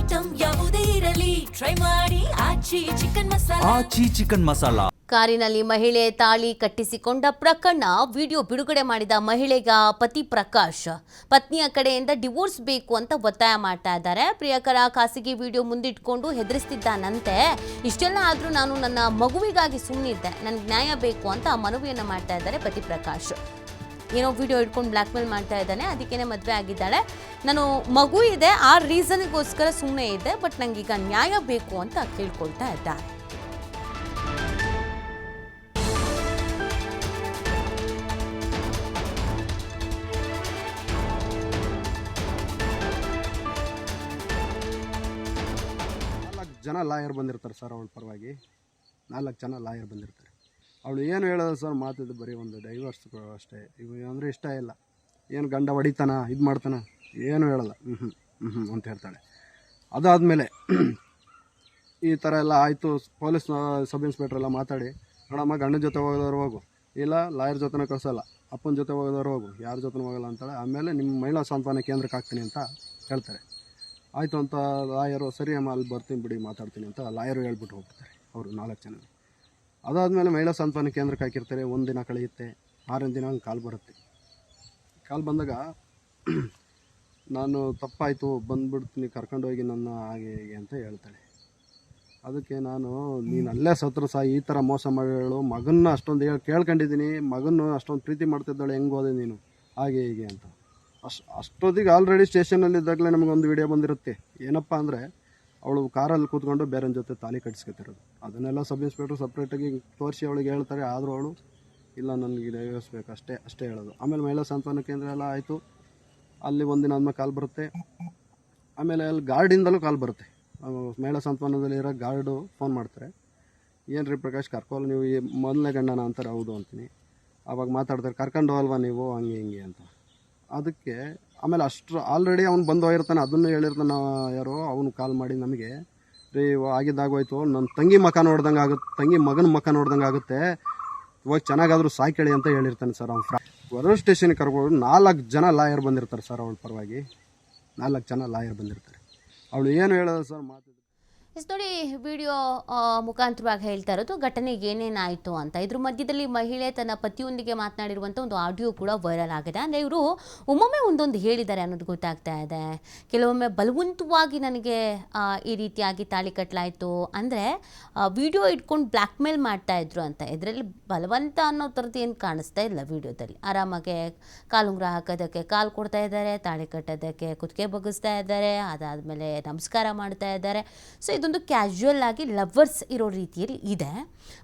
Item ಯಾವುದೇ ಇರಲಿ try ಮಾಡಿ ಆಚಿ ಚಿಕನ್ ಮಸಾಲಾ. ಕಾರಿನಲ್ಲಿ ಮಹಿಳೆ ತಾಳಿ ಕಟ್ಟಿಸಿಕೊಂಡ ಪ್ರಕರಣ ವಿಡಿಯೋ ಬಿಡುಗಡೆ ಮಾಡಿದ ಮಹಿಳೆಗ ಪತಿ ಪ್ರಕಾಶ್ ಪತ್ನಿಯ ಕಡೆಯಿಂದ ಡಿವೋರ್ಸ್ ಬೇಕು ಅಂತ ಒತ್ತಾಯ ಮಾಡ್ತಾ ಇದ್ದಾರೆ. ಪ್ರಿಯಕರ ಖಾಸಗಿ ವಿಡಿಯೋ ಮುಂದಿಟ್ಕೊಂಡು ಹೆದರಿಸ್ತಿದ್ದಾನಂತೆ. ಇಷ್ಟೆಲ್ಲ ಆದರೂ ನಾನು ನನ್ನ ಮಗುವಿಗಾಗಿ ಸುಮ್ಮನಿದ್ದೆ, ನನಗೆ ನ್ಯಾಯ ಬೇಕು ಅಂತ ಮನವಿಯನ್ನು ಮಾಡ್ತಾ ಇದ್ದಾರೆ ಪತಿ ಪ್ರಕಾಶ್. ಏನೋ ವಿಡಿಯೋ ಇಟ್ಕೊಂಡು ಬ್ಲ್ಯಾಕ್ ಮೇಲ್ ಮಾಡ್ತಾ ಇದ್ದಾನೆ, ಅದಕ್ಕೇನೆ ಮದುವೆ ಆಗಿದ್ದಾಳೆ, ನಾನು ಮಗು ಇದೆ ಆ ರೀಸನ್ಗೋಸ್ಕರ ಸುಮ್ಮನೆ ಇದ್ದೆ, ಬಟ್ ನನಗೀಗ ನ್ಯಾಯ ಬೇಕು ಅಂತ ಕೇಳ್ಕೊಳ್ತಾ ಇದ್ದಾರೆ. ಜನ ಲಾಯರ್ ಬಂದಿರ್ತಾರೆ ಸರ್, ಅವಳ ಪರವಾಗಿ 4 ಜನ ಲಾಯರ್ ಬಂದಿರ್ತಾರೆ. ಅವಳು ಏನು ಹೇಳೋದು ಸರ್, ಮಾತಿದ್ದು ಬರೀ ಒಂದು ಡೈವರ್ಸ್ ಅಷ್ಟೇ. ಇವು ಅಂದರೆ ಇಷ್ಟ ಇಲ್ಲ, ಏನು ಗಂಡ ಹೊಡಿತಾನ ಇದು ಮಾಡ್ತಾನ ಏನು ಹೇಳಲ್ಲ, ಅಂತ ಹೇಳ್ತಾಳೆ. ಅದಾದಮೇಲೆ ಈ ಥರ ಎಲ್ಲ ಆಯಿತು, ಪೊಲೀಸ್ ಸಬ್ ಇನ್ಸ್ಪೆಕ್ಟ್ರ್ ಎಲ್ಲ ಮಾತಾಡಿ, ನೋಡಮ್ಮ ಗಂಡನ ಜೊತೆ ಹೋಗೋದವ್ರು ಹೋಗು, ಇಲ್ಲ ಲಾಯರ್ ಜೊತೆನೇ ಕಳಿಸಲ್ಲ, ಅಪ್ಪನ ಜೊತೆ ಹೋಗೋದವ್ರು ಹೋಗು, ಯಾರ ಜೊತೆ ಹೋಗಲ್ಲ ಅಂತಾಳೆ. ಆಮೇಲೆ ನಿಮ್ಮ ಮಹಿಳಾ ಸಾಂತ್ವನ ಕೇಂದ್ರಕ್ಕೆ ಹಾಕ್ತೀನಿ ಅಂತ ಹೇಳ್ತಾರೆ. ಆಯಿತು ಅಂತ ಲಾಯರು, ಸರಿ ಅಮ್ಮ ಅಲ್ಲಿ ಬರ್ತೀನಿ ಬಿಡಿ ಮಾತಾಡ್ತೀನಿ ಅಂತ ಲಾಯರು ಹೇಳ್ಬಿಟ್ಟು ಹೋಗ್ತಾರೆ ಅವರು 4 ಜನ. ಅದಾದಮೇಲೆ ಮಹಿಳಾ ಸಾಂತ್ವನ ಕೇಂದ್ರಕ್ಕೆ ಹಾಕಿರ್ತಾರೆ. 1 ದಿನ ಕಳೆಯುತ್ತೆ, 6ನೇ ದಿನ ಹಂಗೆ ಕಾಲ್ ಬರುತ್ತೆ. ಕಾಲ್ ಬಂದಾಗ ನಾನು ತಪ್ಪಾಯಿತು ಬಂದುಬಿಡ್ತೀನಿ, ಕರ್ಕೊಂಡೋಗಿ ನನ್ನ ಹಾಗೆ ಹೀಗೆ ಅಂತ ಹೇಳ್ತಾಳೆ. ಅದಕ್ಕೆ ನಾನು ನೀನು ಅಲ್ಲೇ ಸತ್ರು ಸಹ ಈ ಥರ ಮೋಸ ಮಾಡೇಳು, ಮಗನ್ನ ಅಷ್ಟೊಂದು ಕೇಳ್ಕೊಂಡಿದ್ದೀನಿ, ಮಗನ್ನು ಅಷ್ಟೊಂದು ಪ್ರೀತಿ ಮಾಡ್ತಿದ್ದಾಳೆ, ಹೆಂಗೆ ಹೋದೆ ನೀನು ಹಾಗೆ ಹೀಗೆ ಅಂತ. ಅಷ್ಟೊತ್ತಿಗೆ ಆಲ್ರೆಡಿ ಸ್ಟೇಷನಲ್ಲಿದ್ದಾಗಲೇ ನಮಗೊಂದು ವಿಡಿಯೋ ಬಂದಿರುತ್ತೆ. ಏನಪ್ಪ ಅಂದರೆ ಅವಳು ಕಾರಲ್ಲಿ ಕೂತ್ಕೊಂಡು ಬೇರೆಯವ್ರ ಜೊತೆ ತಾಲಿ ಕಟ್ಟಿಸ್ಕೊತಿರೋದು. ಅದನ್ನೆಲ್ಲ ಸಬ್ ಇನ್ಸ್ಪೆಕ್ಟ್ರು ಸಪ್ರೇಟಾಗಿ ತೋರಿಸಿ ಅವಳಿಗೆ ಹೇಳ್ತಾರೆ. ಆದರೂ ಅವಳು ಇಲ್ಲ ನನಗೆ ಡೈವರ್ಸ್ಬೇಕು ಅಷ್ಟೇ ಹೇಳೋದು. ಆಮೇಲೆ ಮಹಿಳಾ ಸಾಂತ್ವನ ಕೇಂದ್ರ ಎಲ್ಲ ಆಯಿತು. ಅಲ್ಲಿ 1 ದಿನ ಆದಮೇಲೆ ಕಾಲ್ ಬರುತ್ತೆ. ಆಮೇಲೆ ಅಲ್ಲಿ ಗಾರ್ಡಿಂದಲೂ ಕಾಲ್ ಬರುತ್ತೆ. ಮಹಿಳಾ ಸಾಂತ್ವನದಲ್ಲಿರೋ ಗಾರ್ಡು ಫೋನ್ ಮಾಡ್ತಾರೆ, ಏನು ರೀ ಪ್ರಕಾಶ್ ಕರ್ಕೋಲ್ಲ ನೀವು, ಈ ಮೊದಲನೇ ಗಂಡನ ಅಂತಾರೆ. ಹೌದು ಅಂತೀನಿ. ಆವಾಗ ಮಾತಾಡ್ತಾರೆ, ಕರ್ಕೊಂಡು ಹೋಗಲ್ವಾ ನೀವು ಹಂಗೆ ಹಿಂಗೆ ಅಂತ. ಅದಕ್ಕೆ ಆಮೇಲೆ ಆಲ್ರೆಡಿ ಅವ್ನು ಬಂದು ಹೋಗಿರ್ತಾನೆ, ಅದನ್ನು ಹೇಳಿರ್ತಾನೆ. ಯಾರೋ ಅವನು ಕಾಲ್ ಮಾಡಿ ನಮಗೆ, ರೀ ಆಗಿದ್ದಾಗೋಯ್ತು, ನನ್ನ ತಂಗಿ ಮಕ ನೋಡ್ದಂಗೆ ಆಗುತ್ತೆ, ತಂಗಿ ಮಗನ ಮಕ ನೋಡ್ದಂಗೆ ಆಗುತ್ತೆ, ಇವಾಗ ಚೆನ್ನಾಗಾದರೂ ಸಾಯ್ಕೇಳಿ ಅಂತ ಹೇಳಿರ್ತಾನೆ ಸರ್. ಅವ್ನು ಹೊರ ಸ್ಟೇಷನ್ಗೆ ಕರ್ಕೊಂಡು 4 ಜನ ಲಾಯರ್ ಬಂದಿರ್ತಾರೆ ಸರ್, ಅವಳ ಪರವಾಗಿ 4 ಜನ ಲಾಯರ್ ಬಂದಿರ್ತಾರೆ. ಅವಳು ಏನು ಹೇಳೋದು ಸರ್ ಮಾತು ನೋಡಿ, ವಿಡಿಯೋ ಮುಖಾಂತರವಾಗಿ ಹೇಳ್ತಾ ಇರೋದು ಘಟನೆಗೆ ಏನೇನಾಯಿತು ಅಂತ. ಇದ್ರ ಮಧ್ಯದಲ್ಲಿ ಮಹಿಳೆ ತನ್ನ ಪತಿಯೊಂದಿಗೆ ಮಾತನಾಡಿರುವಂಥ ಒಂದು ಆಡಿಯೋ ಕೂಡ ವೈರಲ್ ಆಗಿದೆ. ಅಂದರೆ ಇವರು ಒಮ್ಮೊಮ್ಮೆ ಒಂದೊಂದು ಹೇಳಿದ್ದಾರೆ ಅನ್ನೋದು ಗೊತ್ತಾಗ್ತಾ ಇದೆ. ಕೆಲವೊಮ್ಮೆ ಬಲವಂತವಾಗಿ ನನಗೆ ಈ ರೀತಿಯಾಗಿ ತಾಳಿ ಕಟ್ಟಲಾಯಿತು ಅಂದರೆ ವಿಡಿಯೋ ಇಟ್ಕೊಂಡು ಬ್ಲ್ಯಾಕ್ ಮೇಲ್ ಮಾಡ್ತಾಯಿದ್ರು ಅಂತ. ಇದರಲ್ಲಿ ಬಲವಂತ ಅನ್ನೋ ಥರದ್ದು ಏನು ಕಾಣಿಸ್ತಾ ಇಲ್ಲ ವಿಡಿಯೋದಲ್ಲಿ. ಆರಾಮಾಗೆ ಕಾಲುಂಗ್ರ ಹಾಕೋದಕ್ಕೆ ಕಾಲು ಕೊಡ್ತಾ ಇದ್ದಾರೆ, ತಾಳಿ ಕಟ್ಟೋದಕ್ಕೆ ಕುತ್ತಿಗೆ ಬಗ್ಗಿಸ್ತಾ ಇದ್ದಾರೆ, ಅದಾದಮೇಲೆ ನಮಸ್ಕಾರ ಮಾಡ್ತಾ ಇದ್ದಾರೆ. ಸೊ ಇದೊಂದು ಕ್ಯಾಶುವಲ್ ಆಗಿ ಲವರ್ಸ್ ಇರೋ ರೀತಿಯಲ್ಲಿ ಇದೆ.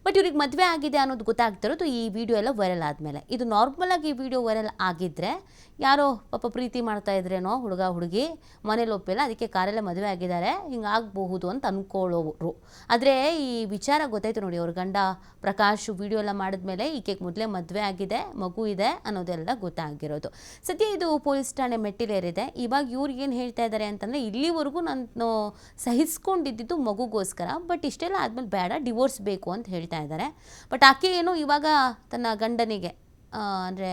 ಬಟ್ ಇವ್ರಿಗೆ ಮದುವೆ ಆಗಿದೆ ಅನ್ನೋದು ಗೊತ್ತಾಗ್ತಿರೋದು ಈ ವಿಡಿಯೋ ಎಲ್ಲ ವೈರಲ್ ಆದಮೇಲೆ. ಇದು ನಾರ್ಮಲ್ ಆಗಿ ಈ ವಿಡಿಯೋ ವೈರಲ್ ಆಗಿದ್ದರೆ ಯಾರೋ ಪಾಪ ಪ್ರೀತಿ ಮಾಡ್ತಾ ಇದ್ರೇನೋ ಹುಡುಗ ಹುಡುಗಿ, ಮನೇಲಿ ಒಪ್ಪಿಲ್ಲ, ಅದಕ್ಕೆ ಕಾರಲ್ಲೇ ಮದುವೆ ಆಗಿದ್ದಾರೆ, ಹಿಂಗಾಗಬಹುದು ಅಂತ ಅಂದ್ಕೊಳ್ಳೋರು. ಆದರೆ ಈ ವಿಚಾರ ಗೊತ್ತಾಯ್ತು ನೋಡಿ, ಅವ್ರ ಗಂಡ ಪ್ರಕಾಶ್ ವಿಡಿಯೋ ಎಲ್ಲ ಮಾಡಿದ್ಮೇಲೆ ಈಕೆಗೆ ಮೊದಲೇ ಮದುವೆ ಆಗಿದೆ, ಮಗು ಇದೆ ಅನ್ನೋದೆಲ್ಲ ಗೊತ್ತಾಗಿರೋದು. ಸದ್ಯ ಇದು ಪೊಲೀಸ್ ಠಾಣೆ ಮೆಟ್ಟಿಲೇರಿದೆ. ಇವಾಗ ಇವ್ರು ಏನು ಹೇಳ್ತಾ ಇದ್ದಾರೆ ಅಂತಂದರೆ, ಇಲ್ಲಿವರೆಗೂ ನಾನು ಸಹಿಸ್ಕೊಂಡಿದ್ದು ಮಗುಗೋಸ್ಕರ, ಬಟ್ ಇಷ್ಟೆಲ್ಲ ಆದಮೇಲೆ ಬೇಡ, ಡಿವೋರ್ಸ್ ಬೇಕು ಅಂತ ಹೇಳ್ತಾ ಇದ್ದಾರೆ. ಬಟ್ ಆಕೆ ಏನು ಇವಾಗ ತನ್ನ ಗಂಡನಿಗೆ ಅಂದರೆ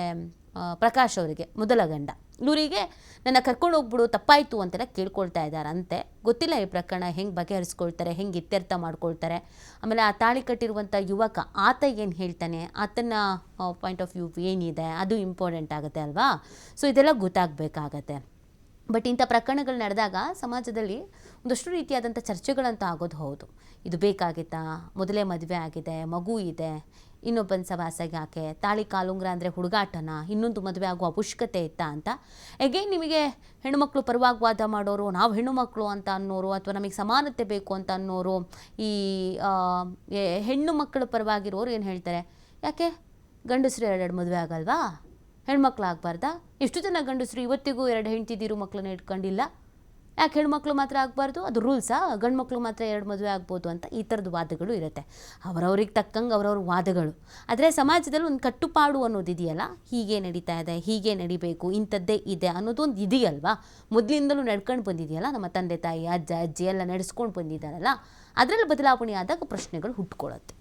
ಪ್ರಕಾಶ್ ಅವರಿಗೆ, ಮೊದಲ ಗಂಡ ಇವರಿಗೆ ನನ್ನ ಕರ್ಕೊಂಡು ಹೋಗ್ಬಿಡು, ತಪ್ಪಾಯಿತು ಅಂತೆಲ್ಲ ಕೇಳ್ಕೊಳ್ತಾ ಇದ್ದಾರಂತೆ. ಗೊತ್ತಿಲ್ಲ ಈ ಪ್ರಕರಣ ಹೆಂಗೆ ಬಗೆಹರಿಸ್ಕೊಳ್ತಾರೆ, ಹೆಂಗೆ ಇತ್ಯರ್ಥ ಮಾಡ್ಕೊಳ್ತಾರೆ. ಆಮೇಲೆ ಆ ತಾಳಿ ಕಟ್ಟಿರುವಂಥ ಯುವಕ ಆತ ಏನು ಹೇಳ್ತಾನೆ, ಆತನ ಪಾಯಿಂಟ್ ಆಫ್ ವ್ಯೂ ಏನಿದೆ ಅದು ಇಂಪಾರ್ಟೆಂಟ್ ಆಗುತ್ತೆ ಅಲ್ವಾ. ಸೊ ಇದೆಲ್ಲ ಗೊತ್ತಾಗಬೇಕಾಗತ್ತೆ. ಬಟ್ ಇಂಥ ಪ್ರಕರಣಗಳು ನಡೆದಾಗ ಸಮಾಜದಲ್ಲಿ ಒಂದಷ್ಟು ರೀತಿಯಾದಂಥ ಚರ್ಚೆಗಳಂತ ಆಗೋದು ಹೌದು. ಇದು ಬೇಕಾಗಿತ್ತಾ, ಮೊದಲೇ ಮದುವೆ ಆಗಿದೆ, ಮಗು ಇದೆ, ಇನ್ನೊಬ್ಬನ ಸವಾಸಾಗಿ ಯಾಕೆ, ತಾಳಿ ಕಾಲುಂಗ್ರ ಅಂದರೆ ಹುಡುಗಾಟನ, ಇನ್ನೊಂದು ಮದುವೆ ಆಗುವ ಅವಶ್ಯಕತೆ ಇತ್ತಾ ಅಂತ. ಎಗೇನ್ ನಿಮಗೆ ಹೆಣ್ಣುಮಕ್ಕಳು ಪರವಾಗಿ ವಾದ ಮಾಡೋರು, ನಾವು ಹೆಣ್ಣು ಮಕ್ಕಳು ಅಂತ ಅನ್ನೋರು, ಅಥವಾ ನಮಗೆ ಸಮಾನತೆ ಬೇಕು ಅಂತ ಅನ್ನೋರು, ಈ ಹೆಣ್ಣು ಮಕ್ಕಳ ಪರವಾಗಿರೋರು ಏನು ಹೇಳ್ತಾರೆ, ಯಾಕೆ ಗಂಡಸರು 2 ಮದುವೆ ಆಗಲ್ವಾ, ಹೆಣ್ಮಕ್ಳು ಆಗಬಾರ್ದಾ, ಎಷ್ಟು ಜನ ಗಂಡಸರು ಇವತ್ತಿಗೂ 2 ಹೆಂಡ್ತಿದಿರು ಮಕ್ಕಳನ್ನ ಇಟ್ಕೊಂಡಿಲ್ಲ, ಯಾಕೆ ಹೆಣ್ಮಕ್ಳು ಮಾತ್ರ ಆಗಬಾರ್ದು, ಅದು ರೂಲ್ಸಾ, ಗಂಡು ಮಕ್ಕಳು ಮಾತ್ರ 2 ಮದುವೆ ಆಗ್ಬೋದು ಅಂತ ಈ ಥರದ್ದು ವಾದಗಳು ಇರುತ್ತೆ. ಅವರವ್ರಿಗೆ ತಕ್ಕಂಗೆ ಅವ್ರವ್ರ ವಾದಗಳು. ಆದರೆ ಸಮಾಜದಲ್ಲಿ ಒಂದು ಕಟ್ಟುಪಾಡು ಅನ್ನೋದು ಇದೆಯಲ್ಲ, ಹೀಗೆ ನಡೀತಾ ಇದೆ, ಹೀಗೆ ನಡಿಬೇಕು, ಇಂಥದ್ದೇ ಇದೆ ಅನ್ನೋದೊಂದು ಇದೆಯಲ್ವಾ, ಮೊದಲಿಂದಲೂ ನಡ್ಕೊಂಡು ಬಂದಿದೆಯಲ್ಲ, ನಮ್ಮ ತಂದೆ ತಾಯಿ ಅಜ್ಜ ಅಜ್ಜಿ ಎಲ್ಲ ನಡೆಸ್ಕೊಂಡು ಬಂದಿದ್ದಾರಲ್ಲ, ಅದರಲ್ಲಿ ಬದಲಾವಣೆ ಆದಾಗ ಪ್ರಶ್ನೆಗಳು ಹುಟ್ಕೊಳ್ಳುತ್ತೆ.